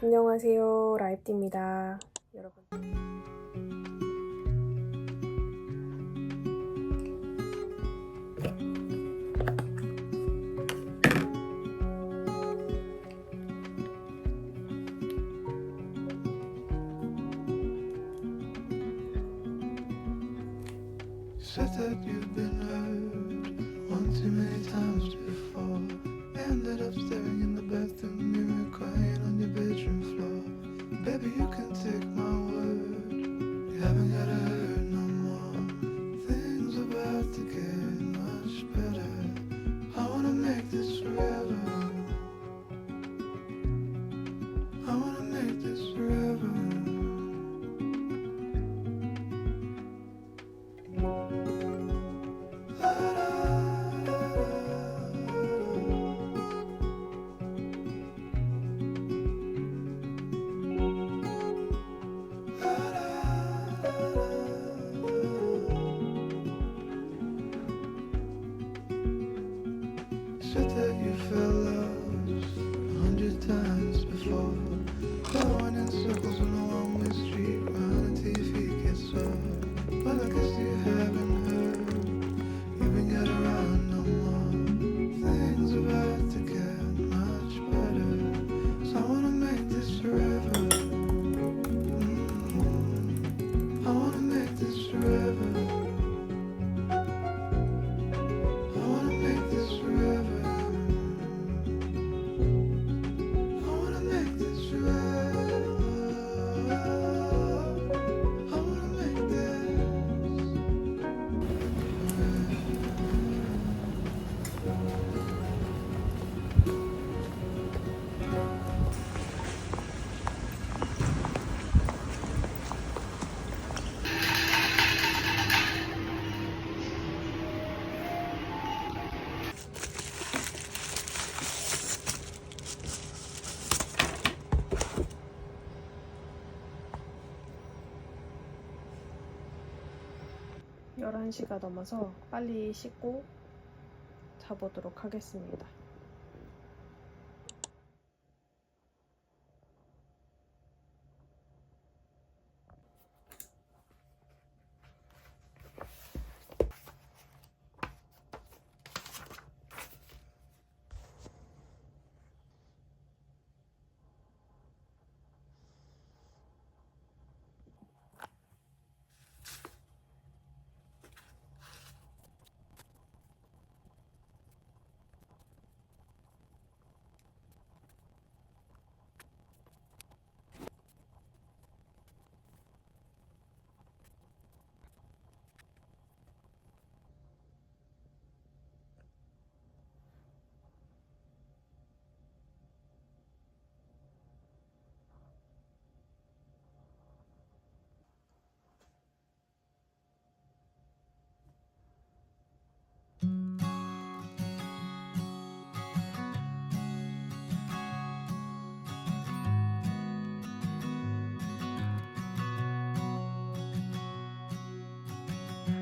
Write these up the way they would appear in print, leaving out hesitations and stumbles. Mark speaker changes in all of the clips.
Speaker 1: 안녕하세요. 라이프입니다. 여러분.
Speaker 2: Said that you've been hurt one too many times before. Ended up staring in the bathroom mirror, crying on your bedroom floor. Baby, you can take my word, you haven't gotta hurt no more. Things are about to get much better. I wanna make this forever. I wanna make this forever. Said that you felt lost 100 times before. Going in circles on a one-way street, running till your feet get sore. But I guess you haven't heard, you ain't got to run no more. Things about to get much better, so I wanna make this forever. I wanna make this forever. I wanna make this forever. I wanna make this forever. I wanna make this.
Speaker 1: 열한 시가 넘어서 빨리 씻고 자보도록 하겠습니다.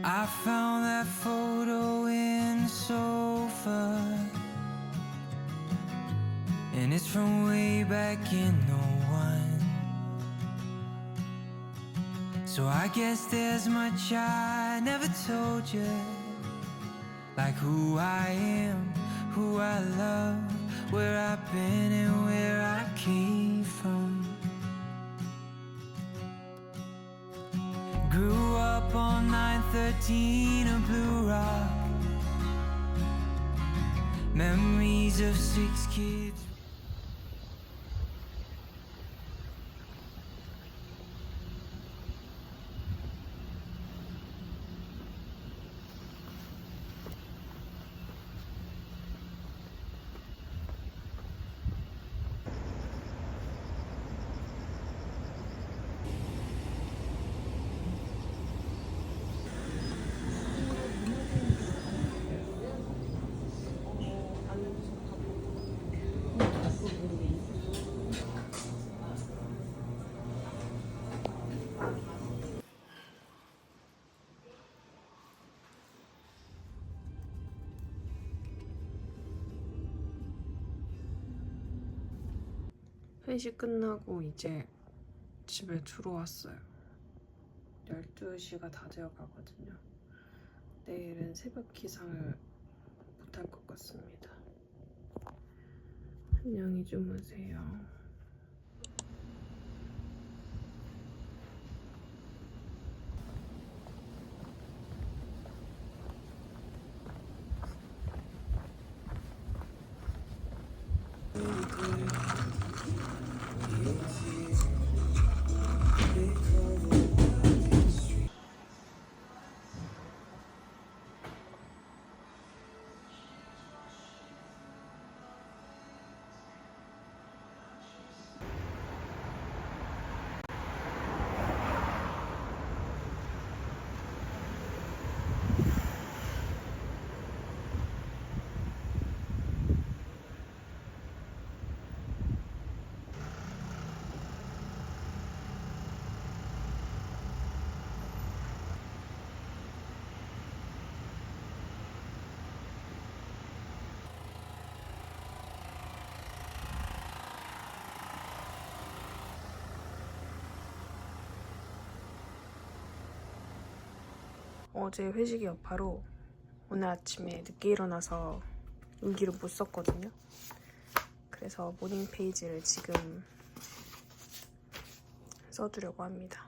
Speaker 3: I found that photo in the sofa, and it's from way back in '01. So I guess there's much I never told you, like who I am, who I love, where I've been and where I came from. Grew up on 913 of Blue Rock, memories of 6 kids.
Speaker 1: 회식 끝나고 이제 집에 들어왔어요. 12시가 다 되어 가거든요. 내일은 새벽 기상을 못할 것 같습니다. 안녕히 주무세요. 어제 회식 여파로 오늘 아침에 늦게 일어나서 일기를 못 썼거든요. 그래서 모닝 페이지를 지금 써두려고 합니다.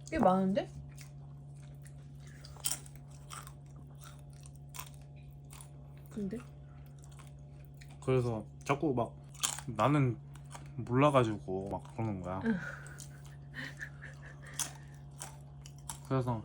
Speaker 1: 꽤 많은데? 근데?
Speaker 4: 그래서 자꾸 막 나는 몰라가지고 막 그러는 거야. 그래서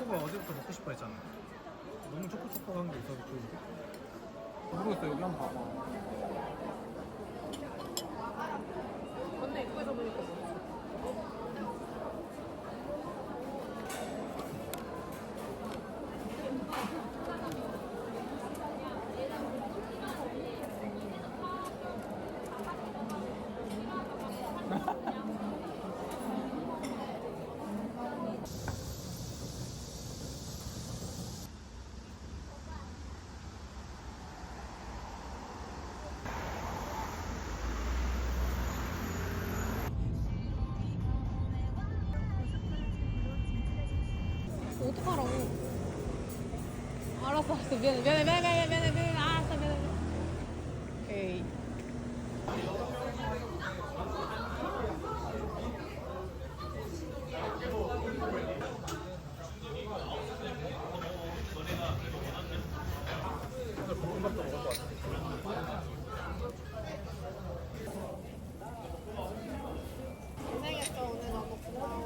Speaker 4: 초코가 어제부터 먹고 싶어 했잖아. 너무 초코초코한 게 있어서 좋은데? 모르겠어. 여기 한번 봐봐.
Speaker 1: 근데 입구에서 보니까
Speaker 5: 알았어. 미안해. 알았어, 미안해. 오케이. 고생했어, 오늘 너무 고마워.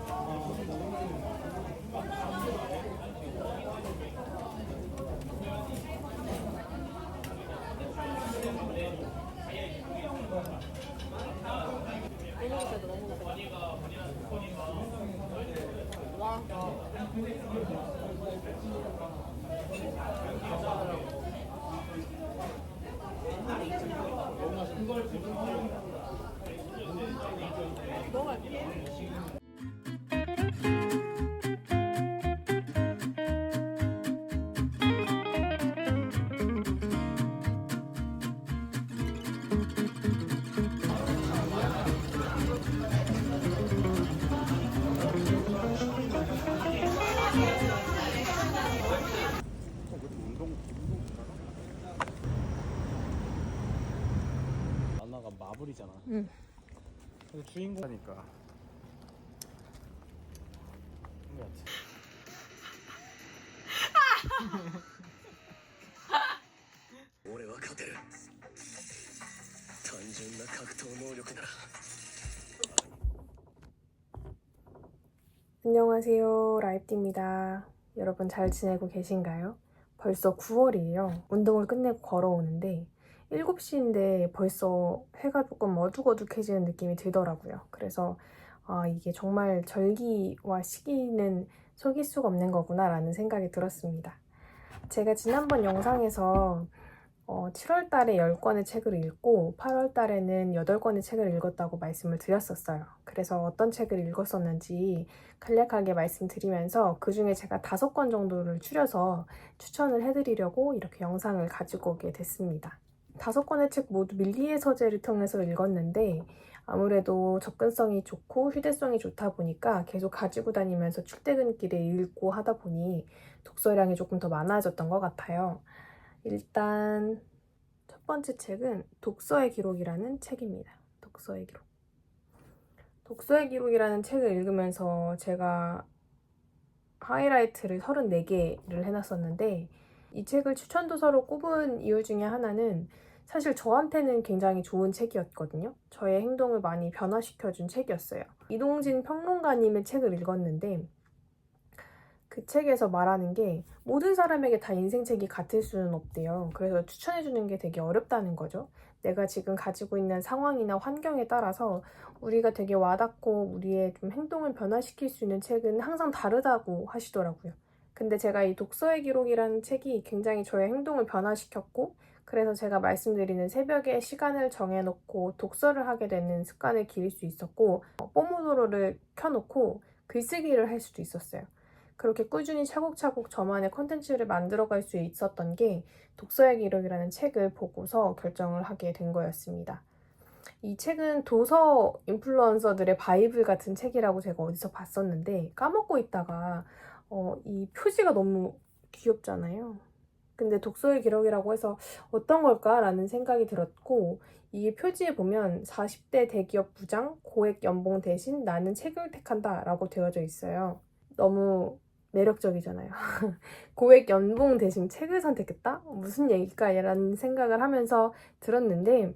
Speaker 4: 만화가 마블이잖아.
Speaker 5: 응.
Speaker 4: 근데 주인공이니까. 그런 거 같아.
Speaker 6: 俺は勝てる単純な格闘能力なら
Speaker 7: 안녕하세요. 라이프입니다. 여러분 잘 지내고 계신가요? 벌써 9월이에요. 운동을 끝내고 걸어오는데 7시인데 벌써 해가 조금 어둑어둑해지는 느낌이 들더라고요. 그래서 이게 정말 절기와 시기는 속일 수가 없는 거구나 라는 생각이 들었습니다. 제가 지난번 영상에서 7월 달에 10권의 책을 읽고 8월 달에는 8권의 책을 읽었다고 말씀을 드렸었어요. 그래서 어떤 책을 읽었었는지 간략하게 말씀드리면서 그 중에 제가 5권 정도를 추려서 추천을 해드리려고 이렇게 영상을 가지고 오게 됐습니다. 5권의 책 모두 밀리의 서재를 통해서 읽었는데 아무래도 접근성이 좋고 휴대성이 좋다 보니까 계속 가지고 다니면서 출퇴근길에 읽고 하다 보니 독서량이 조금 더 많아졌던 것 같아요. 일단 첫 번째 책은 독서의 기록이라는 책입니다. 독서의 기록. 독서의 기록이라는 책을 읽으면서 제가 하이라이트를 34개를 해놨었는데 이 책을 추천도서로 꼽은 이유 중에 하나는 사실 저한테는 굉장히 좋은 책이었거든요. 저의 행동을 많이 변화시켜준 책이었어요. 이동진 평론가님의 책을 읽었는데 그 책에서 말하는 게 모든 사람에게 다 인생책이 같을 수는 없대요. 그래서 추천해주는 게 되게 어렵다는 거죠. 내가 지금 가지고 있는 상황이나 환경에 따라서 우리가 되게 와닿고 우리의 좀 행동을 변화시킬 수 있는 책은 항상 다르다고 하시더라고요. 근데 제가 이 독서의 기록이라는 책이 굉장히 저의 행동을 변화시켰고 그래서 제가 말씀드리는 새벽에 시간을 정해놓고 독서를 하게 되는 습관을 기를 수 있었고 뽀모도로를 켜놓고 글쓰기를 할 수도 있었어요. 그렇게 꾸준히 차곡차곡 저만의 콘텐츠를 만들어갈 수 있었던 게 독서의 기록이라는 책을 보고서 결정을 하게 된 거였습니다. 이 책은 도서 인플루언서들의 바이블 같은 책이라고 제가 어디서 봤었는데 까먹고 있다가 이 표지가 너무 귀엽잖아요. 근데 독서의 기록이라고 해서 어떤 걸까라는 생각이 들었고 이게 표지에 보면 40대 대기업 부장 고액 연봉 대신 나는 책을 택한다 라고 되어져 있어요. 너무 매력적이잖아요. 고액 연봉 대신 책을 선택했다? 무슨 얘기일까? 라는 생각을 하면서 들었는데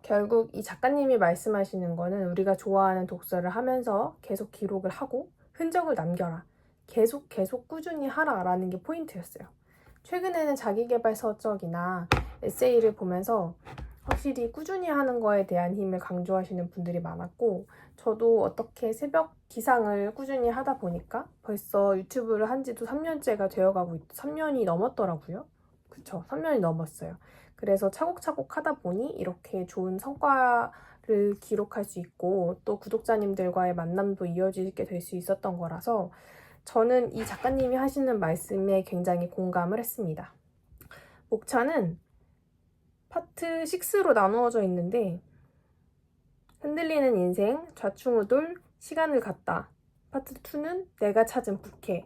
Speaker 7: 결국 이 작가님이 말씀하시는 거는 우리가 좋아하는 독서를 하면서 계속 기록을 하고 흔적을 남겨라. 계속 꾸준히 하라 라는 게 포인트였어요. 최근에는 자기계발서적이나 에세이를 보면서 확실히 꾸준히 하는 거에 대한 힘을 강조하시는 분들이 많았고 저도 어떻게 새벽 기상을 꾸준히 하다 보니까 벌써 유튜브를 한 지도 3년째가 되어가고 3년이 넘었더라고요. 그쵸? 3년이 넘었어요. 그래서 차곡차곡 하다 보니 이렇게 좋은 성과를 기록할 수 있고 또 구독자님들과의 만남도 이어지게 될 수 있었던 거라서 저는 이 작가님이 하시는 말씀에 굉장히 공감을 했습니다. 목차는 파트 6로 나누어져 있는데 흔들리는 인생, 좌충우돌, 시간을 갖다. 파트 2는 내가 찾은 부캐.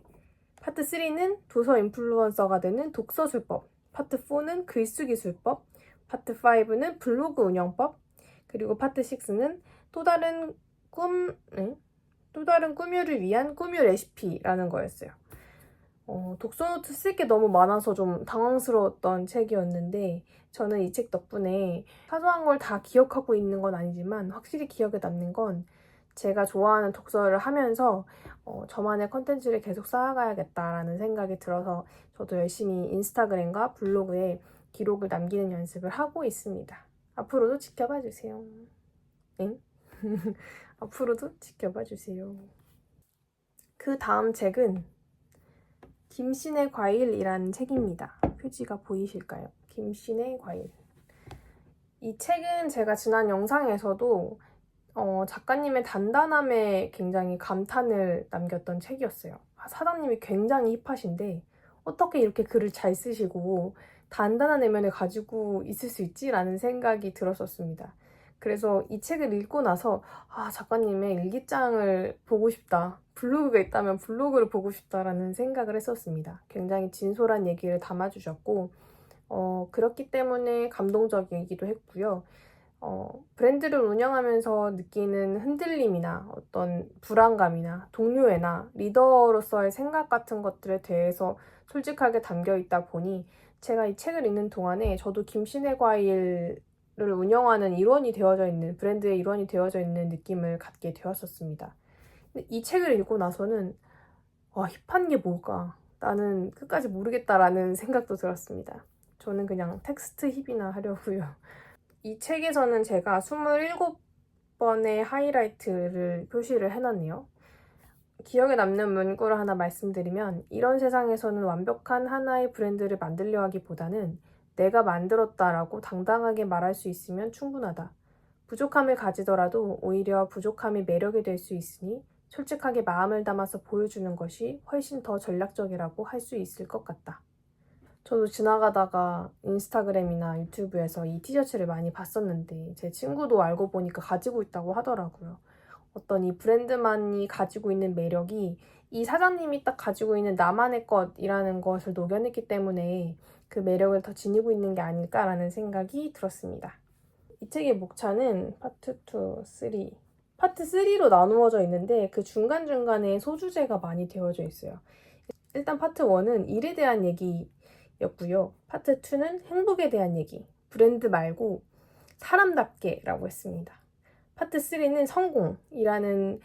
Speaker 7: 파트 3는 도서 인플루언서가 되는 독서 술법, 파트 4는 글쓰기 술법, 파트 5는 블로그 운영법, 그리고 파트 6는 또 다른 꾸뮤를 위한 꾸뮤 레시피라는 거였어요. 독서노트 쓸 게 너무 많아서 좀 당황스러웠던 책이었는데 저는 이 책 덕분에 사소한 걸 다 기억하고 있는 건 아니지만 확실히 기억에 남는 건 제가 좋아하는 독서를 하면서 저만의 컨텐츠를 계속 쌓아가야겠다라는 생각이 들어서 저도 열심히 인스타그램과 블로그에 기록을 남기는 연습을 하고 있습니다. 앞으로도 지켜봐 주세요. 응? 앞으로도 지켜봐 주세요. 그 다음 책은 김신의 과일이라는 책입니다. 표지가 보이실까요? 김신의 과일. 이 책은 제가 지난 영상에서도 작가님의 단단함에 굉장히 감탄을 남겼던 책이었어요. 사장님이 굉장히 힙하신데 어떻게 이렇게 글을 잘 쓰시고 단단한 내면을 가지고 있을 수 있지? 라는 생각이 들었었습니다. 그래서 이 책을 읽고 나서 작가님의 일기장을 보고 싶다. 블로그가 있다면 블로그를 보고 싶다라는 생각을 했었습니다. 굉장히 진솔한 얘기를 담아주셨고 그렇기 때문에 감동적이기도 했고요. 브랜드를 운영하면서 느끼는 흔들림이나 어떤 불안감이나 동료애나 리더로서의 생각 같은 것들에 대해서 솔직하게 담겨 있다 보니 제가 이 책을 읽는 동안에 저도 김신의 과일을 운영하는 일원이 되어져 있는, 브랜드의 일원이 되어져 있는 느낌을 갖게 되었었습니다. 근데 이 책을 읽고 나서는 힙한 게 뭘까? 나는 끝까지 모르겠다라는 생각도 들었습니다. 저는 그냥 텍스트 힙이나 하려고요. 이 책에서는 제가 27번의 하이라이트를 표시를 해놨네요. 기억에 남는 문구를 하나 말씀드리면 이런 세상에서는 완벽한 하나의 브랜드를 만들려 하기보다는 내가 만들었다라고 당당하게 말할 수 있으면 충분하다. 부족함을 가지더라도 오히려 부족함이 매력이 될 수 있으니 솔직하게 마음을 담아서 보여주는 것이 훨씬 더 전략적이라고 할 수 있을 것 같다. 저도 지나가다가 인스타그램이나 유튜브에서 이 티셔츠를 많이 봤었는데 제 친구도 알고 보니까 가지고 있다고 하더라고요. 어떤 이 브랜드만이 가지고 있는 매력이 이 사장님이 딱 가지고 있는 나만의 것이라는 것을 녹여냈기 때문에 그 매력을 더 지니고 있는 게 아닐까라는 생각이 들었습니다. 이 책의 목차는 파트 2, 3, 파트 3로 나누어져 있는데 그 중간중간에 소주제가 많이 되어져 있어요. 일단 파트 1은 일에 대한 얘기였고요. 파트 2는 행복에 대한 얘기, 브랜드 말고 사람답게라고 했습니다. 파트 3는 성공이라는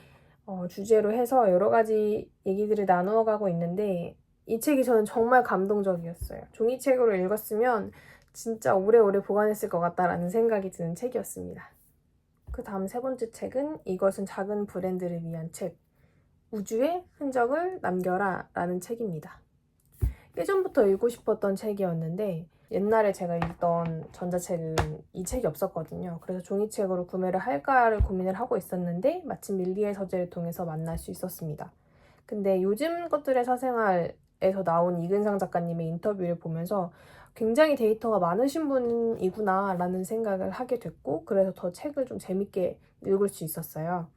Speaker 7: 주제로 해서 여러 가지 얘기들을 나누어 가고 있는데 이 책이 저는 정말 감동적이었어요. 종이책으로 읽었으면 진짜 오래오래 보관했을 것 같다라는 생각이 드는 책이었습니다. 그 다음 세 번째 책은 이것은 작은 브랜드를 위한 책, 우주의 흔적을 남겨라 라는 책입니다. 예전부터 읽고 싶었던 책이었는데 옛날에 제가 읽던 전자책은 이 책이 없었거든요. 그래서 종이책으로 구매를 할까를 고민을 하고 있었는데 마침 밀리의 서재를 통해서 만날 수 있었습니다. 근데 요즘 것들의 사생활에서 나온 이근상 작가님의 인터뷰를 보면서 굉장히 데이터가 많으신 분이구나 라는 생각을 하게 됐고 그래서 더 책을 좀 재밌게 읽을 수 있었어요.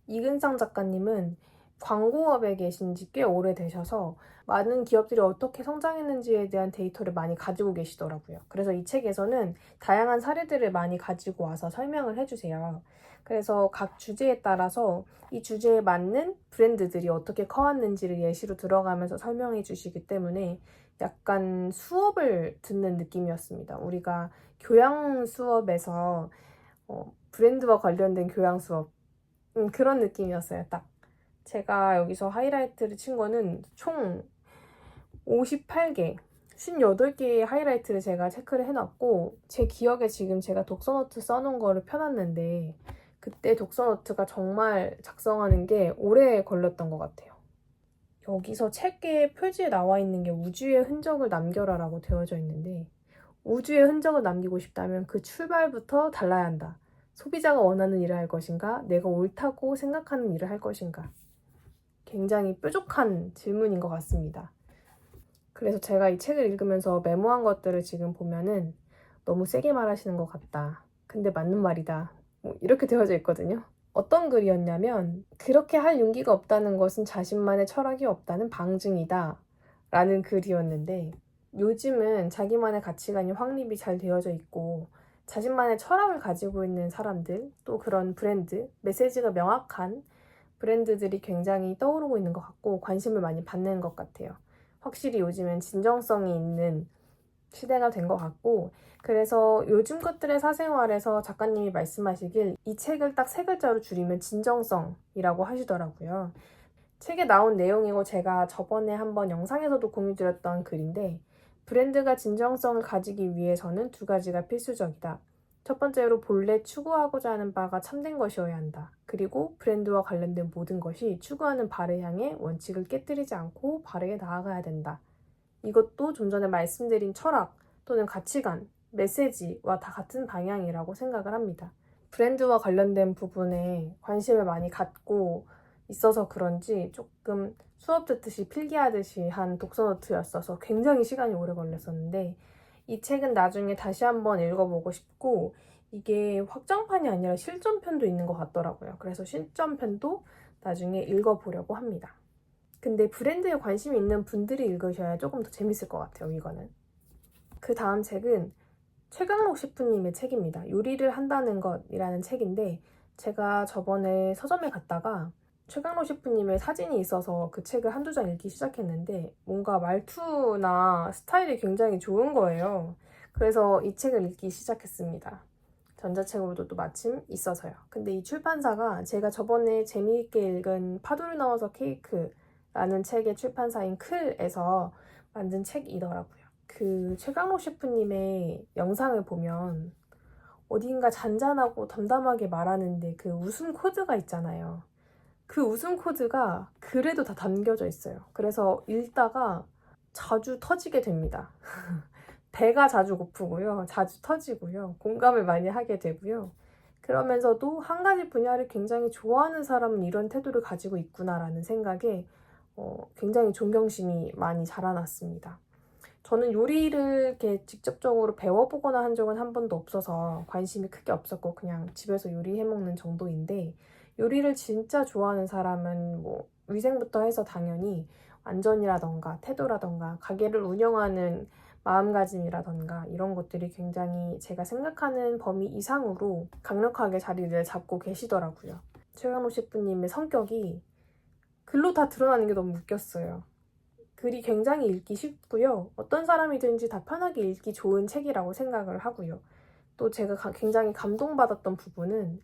Speaker 7: 이근상 작가님은 광고업에 계신 지 꽤 오래되셔서 많은 기업들이 어떻게 성장했는지에 대한 데이터를 많이 가지고 계시더라고요. 그래서 이 책에서는 다양한 사례들을 많이 가지고 와서 설명을 해주세요. 그래서 각 주제에 따라서 이 주제에 맞는 브랜드들이 어떻게 커왔는지를 예시로 들어가면서 설명해 주시기 때문에 약간 수업을 듣는 느낌이었습니다. 우리가 교양 수업에서 브랜드와 관련된 교양 수업 그런 느낌이었어요. 딱 제가 여기서 하이라이트를 친 거는 총 58개, 58개의 하이라이트를 제가 체크를 해놨고 제 기억에 지금 제가 독서노트 써놓은 거를 펴놨는데 그때 독서노트가 정말 작성하는 게 오래 걸렸던 것 같아요. 여기서 책의 표지에 나와 있는 게 우주의 흔적을 남겨라 라고 되어져 있는데 우주의 흔적을 남기고 싶다면 그 출발부터 달라야 한다. 소비자가 원하는 일을 할 것인가? 내가 옳다고 생각하는 일을 할 것인가? 굉장히 뾰족한 질문인 것 같습니다. 그래서 제가 이 책을 읽으면서 메모한 것들을 지금 보면은 너무 세게 말하시는 것 같다. 근데 맞는 말이다. 이렇게 되어져 있거든요. 어떤 글이었냐면 그렇게 할 용기가 없다는 것은 자신만의 철학이 없다는 방증이다 라는 글이었는데 요즘은 자기만의 가치관이 확립이 잘 되어져 있고 자신만의 철학을 가지고 있는 사람들 또 그런 브랜드, 메시지가 명확한 브랜드들이 굉장히 떠오르고 있는 것 같고 관심을 많이 받는 것 같아요. 확실히 요즘엔 진정성이 있는 시대가 된 것 같고 그래서 요즘 것들의 사생활에서 작가님이 말씀하시길 이 책을 딱 3글자로 줄이면 진정성이라고 하시더라고요. 책에 나온 내용이고 제가 저번에 한번 영상에서도 공유드렸던 글인데 브랜드가 진정성을 가지기 위해서는 2가지가 필수적이다. 첫 번째로 본래 추구하고자 하는 바가 참된 것이어야 한다. 그리고 브랜드와 관련된 모든 것이 추구하는 바를 향해 원칙을 깨뜨리지 않고 바르게 나아가야 된다. 이것도 좀 전에 말씀드린 철학 또는 가치관, 메시지와 다 같은 방향이라고 생각을 합니다. 브랜드와 관련된 부분에 관심을 많이 갖고 있어서 그런지 조금 수업 듣듯이 필기하듯이 한 독서노트였어서 굉장히 시간이 오래 걸렸었는데 이 책은 나중에 다시 한번 읽어보고 싶고 이게 확장판이 아니라 실전편도 있는 것 같더라고요. 그래서 실전편도 나중에 읽어보려고 합니다. 근데 브랜드에 관심이 있는 분들이 읽으셔야 조금 더 재밌을 것 같아요, 이거는. 그 다음 책은 최강록 셰프님의 책입니다. 요리를 한다는 것이라는 책인데 제가 저번에 서점에 갔다가 최강록 셰프님의 사진이 있어서 그 책을 한두 장 읽기 시작했는데 뭔가 말투나 스타일이 굉장히 좋은 거예요. 그래서 이 책을 읽기 시작했습니다. 전자책으로도 또 마침 있어서요. 근데 이 출판사가 제가 저번에 재미있게 읽은 파도를 넣어서 케이크라는 책의 출판사인 클에서 만든 책이더라고요. 그 최강록 셰프님의 영상을 보면 어딘가 잔잔하고 담담하게 말하는데 그 웃음 코드가 있잖아요. 그 웃음 코드가 글에도 다 담겨져 있어요. 그래서 읽다가 자주 터지게 됩니다. 배가 자주 고프고요. 자주 터지고요. 공감을 많이 하게 되고요. 그러면서도 한 가지 분야를 굉장히 좋아하는 사람은 이런 태도를 가지고 있구나라는 생각에 굉장히 존경심이 많이 자라났습니다. 저는 요리를 이렇게 직접적으로 배워보거나 한 적은 한 번도 없어서 관심이 크게 없었고 그냥 집에서 요리해먹는 정도인데 요리를 진짜 좋아하는 사람은 뭐 위생부터 해서 당연히 안전이라던가 태도라던가 가게를 운영하는 마음가짐이라던가 이런 것들이 굉장히 제가 생각하는 범위 이상으로 강력하게 자리를 잡고 계시더라고요. 최강록 셰프님의 성격이 글로 다 드러나는 게 너무 웃겼어요. 글이 굉장히 읽기 쉽고요. 어떤 사람이든지 다 편하게 읽기 좋은 책이라고 생각을 하고요. 또 제가 굉장히 감동받았던 부분은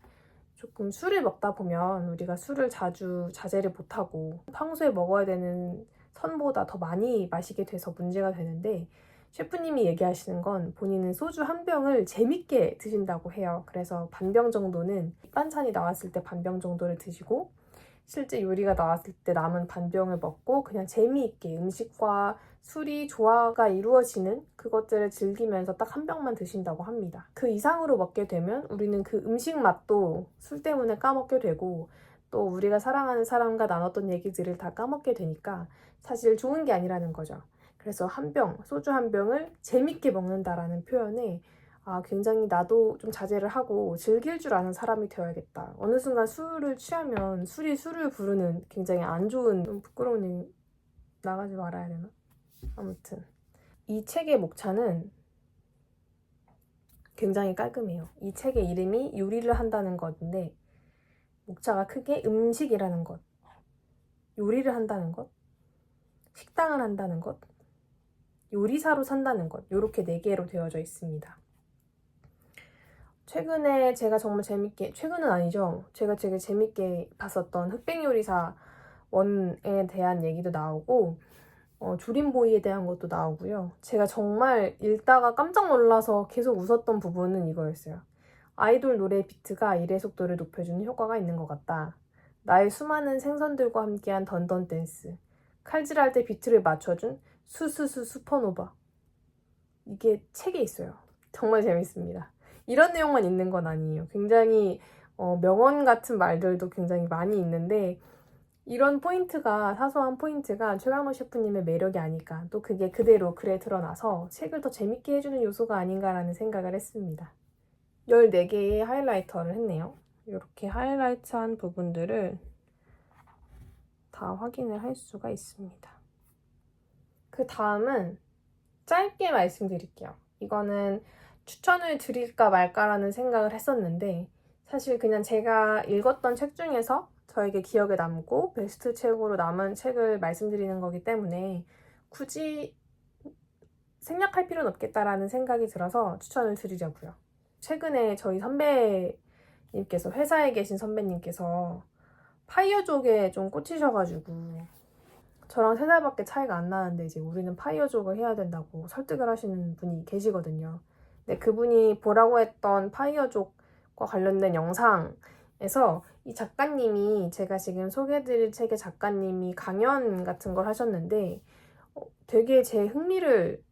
Speaker 7: 조금 술을 먹다 보면 우리가 술을 자주 자제를 못하고 평소에 먹어야 되는 선보다 더 많이 마시게 돼서 문제가 되는데 셰프님이 얘기하시는 건 본인은 소주 한 병을 재밌게 드신다고 해요. 그래서 반병 정도는 반찬이 나왔을 때 반병 정도를 드시고 실제 요리가 나왔을 때 남은 반병을 먹고 그냥 재미있게 음식과 술이 조화가 이루어지는 그것들을 즐기면서 딱 한 병만 드신다고 합니다. 그 이상으로 먹게 되면 우리는 그 음식 맛도 술 때문에 까먹게 되고 또 우리가 사랑하는 사람과 나눴던 얘기들을 다 까먹게 되니까 사실 좋은 게 아니라는 거죠. 그래서 한 병, 소주 한 병을 재밌게 먹는다라는 표현에 굉장히 나도 좀 자제를 하고 즐길 줄 아는 사람이 되어야겠다. 어느 순간 술을 취하면 술이 술을 부르는 굉장히 안 좋은 좀 부끄러운 일 나가지 말아야 되나? 아무튼 이 책의 목차는 굉장히 깔끔해요. 이 책의 이름이 요리를 한다는 것인데 목차가 크게 음식이라는 것, 요리를 한다는 것, 식당을 한다는 것, 요리사로 산다는 것 이렇게 4개로 되어져 있습니다. 최근에 제가 정말 재밌게, 최근은 아니죠. 제가 되게 재밌게 봤었던 흑백요리사 1에 대한 얘기도 나오고 조림보이에 대한 것도 나오고요. 제가 정말 읽다가 깜짝 놀라서 계속 웃었던 부분은 이거였어요. 아이돌 노래 비트가 일의 속도를 높여주는 효과가 있는 것 같다. 나의 수많은 생선들과 함께한 던던 댄스. 칼질할 때 비트를 맞춰준 수수수 슈퍼노바. 이게 책에 있어요. 정말 재밌습니다. 이런 내용만 있는 건 아니에요. 굉장히 명언 같은 말들도 굉장히 많이 있는데 이런 포인트가, 사소한 포인트가 최강록 셰프님의 매력이 아닐까. 또 그게 그대로 글에 드러나서 책을 더 재밌게 해주는 요소가 아닌가라는 생각을 했습니다. 14개의 하이라이터를 했네요. 이렇게 하이라이트한 부분들을 다 확인을 할 수가 있습니다. 그 다음은 짧게 말씀드릴게요. 이거는 추천을 드릴까 말까라는 생각을 했었는데 사실 그냥 제가 읽었던 책 중에서 저에게 기억에 남고 베스트 책으로 남은 책을 말씀드리는 거기 때문에 굳이 생략할 필요는 없겠다라는 생각이 들어서 추천을 드리려고요. 최근에 저희 선배님께서, 회사에 계신 선배님께서 파이어족에 좀 꽂히셔가지고 저랑 3살밖에 차이가 안 나는데 이제 우리는 파이어족을 해야 된다고 설득을 하시는 분이 계시거든요. 근데 그분이 보라고 했던 파이어족과 관련된 영상에서 이 작가님이, 제가 지금 소개해드릴 책의 작가님이 강연 같은 걸 하셨는데 되게 제 흥미를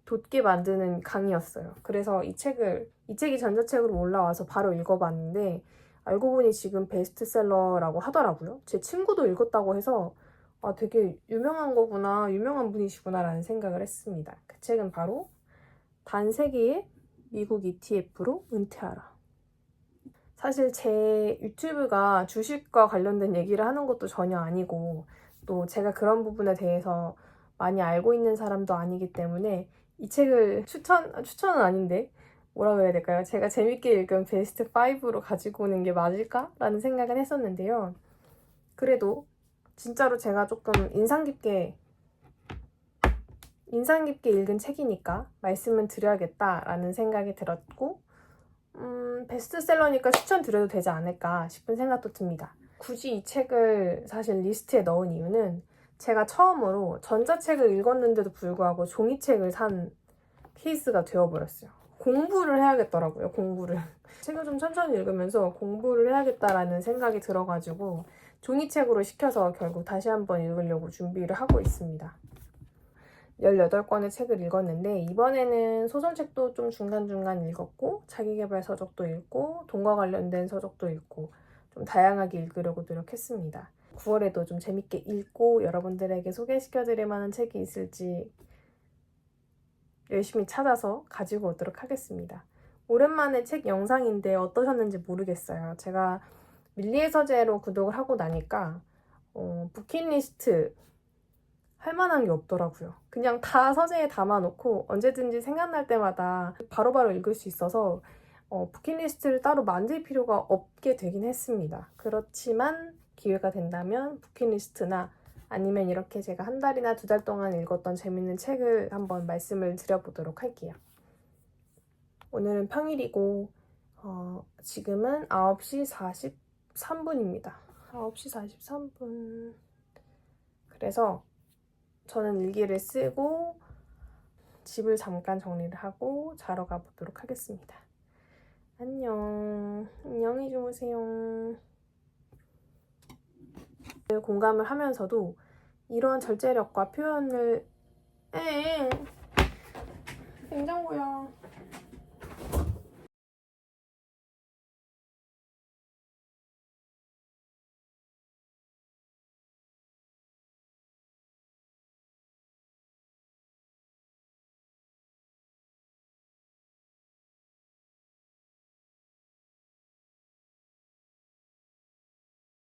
Speaker 7: 돋게 만드는 강의였어요. 그래서 이 책이 전자책으로 올라와서 바로 읽어봤는데 알고 보니 지금 베스트셀러라고 하더라고요. 제 친구도 읽었다고 해서 아, 되게 유명한 거구나, 유명한 분이시구나 라는 생각을 했습니다. 그 책은 바로 단세기의 미국 ETF로 은퇴하라. 사실 제 유튜브가 주식과 관련된 얘기를 하는 것도 전혀 아니고 또 제가 그런 부분에 대해서 많이 알고 있는 사람도 아니기 때문에 이 책을 추천은 아닌데 뭐라 그래야 될까요? 제가 재밌게 읽은 베스트 5로 가지고 오는 게 맞을까라는 생각은 했었는데요. 그래도 진짜로 제가 조금 인상 깊게 읽은 책이니까 말씀은 드려야겠다라는 생각이 들었고 베스트셀러니까 추천드려도 되지 않을까 싶은 생각도 듭니다. 굳이 이 책을 사실 리스트에 넣은 이유는 제가 처음으로 전자책을 읽었는데도 불구하고 종이책을 산 케이스가 되어버렸어요. 공부를 해야겠더라고요, 공부를. 책을 좀 천천히 읽으면서 공부를 해야겠다라는 생각이 들어가지고 종이책으로 시켜서 결국 다시 한번 읽으려고 준비를 하고 있습니다. 18권의 책을 읽었는데 이번에는 소설책도 좀 중간중간 읽었고 자기계발 서적도 읽고 돈과 관련된 서적도 읽고 좀 다양하게 읽으려고 노력했습니다. 9월에도 좀 재밌게 읽고 여러분들에게 소개시켜드릴 만한 책이 있을지 열심히 찾아서 가지고 오도록 하겠습니다. 오랜만에 책 영상인데 어떠셨는지 모르겠어요. 제가 밀리의 서재로 구독을 하고 나니까 부킷리스트 할 만한 게 없더라고요. 그냥 다 서재에 담아놓고 언제든지 생각날 때마다 바로바로 읽을 수 있어서 부킷리스트를 따로 만들 필요가 없게 되긴 했습니다. 그렇지만 기회가 된다면 부킷리스트나 아니면 이렇게 제가 1달이나 2달 동안 읽었던 재밌는 책을 한번 말씀을 드려보도록 할게요. 오늘은 평일이고 지금은 9시 43분입니다. 9시 43분. 그래서 저는 일기를 쓰고 집을 잠깐 정리를 하고 자러 가보도록 하겠습니다. 안녕. 안녕히 주무세요. 공감을 하면서도 이런 절제력과 표현을 냉장고야.